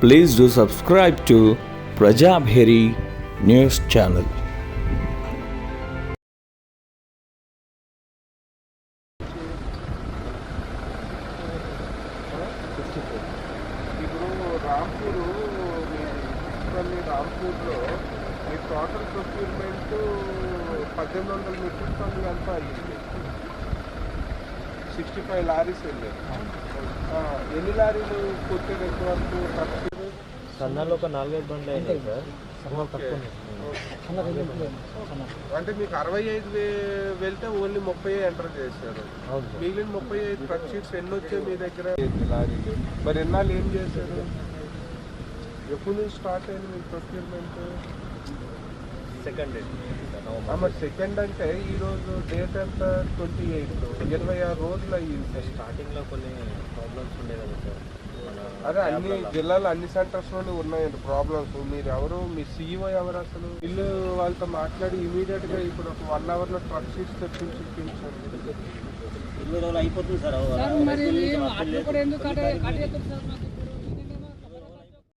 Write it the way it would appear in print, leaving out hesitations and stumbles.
Please do subscribe to Prajabheri News Channel. రాంపూర్లో మీ total procurement 1800 metric టన్నులు ఎంత అయ్యింది? 65 లారీస్ వెళ్ళాయి. ఎన్ని లారీలు కొట్టేది ఎంతవరకు? సన్నాలు ఒక 4-5 బండ్లు అయినాయి సార్. అంటే మీకు 65 వెళ్తే ఓన్లీ 30 ఎంటర్ చేశారు. మిగిలిన 35 ట్రక్ షీట్స్ ఎన్ని వచ్చాయి మీ దగ్గర? లారీలు. మరి ఎన్నాళ్ళు ఏం చేశారు? ఎప్పుడు నుంచి స్టార్ట్ అయింది మీ ప్రొక్యూర్మెంట్? సెకండ్ మరి సెకండ్ అంటే ఈరోజు డేట్ ఎంత? 28, 26 రోజులు అయ్యింది. స్టార్టింగ్లో కొన్ని ప్రాబ్లమ్స్ ఉండే కదా సార్. అదే అన్ని జిల్లాలో అన్ని సెంటర్స్లోనే ఉన్నాయండి ప్రాబ్లమ్స్. మీరు ఎవరు, మీ సీఈఓ ఎవరు అసలు? వీళ్ళు వాళ్ళతో మాట్లాడి ఇమీడియట్గా ఇప్పుడు ఒక 1 అవర్లో ట్రక్ షీట్స్ తెప్పించి ఇప్పించండి. 20 రోజులు అయిపోతుంది సార్.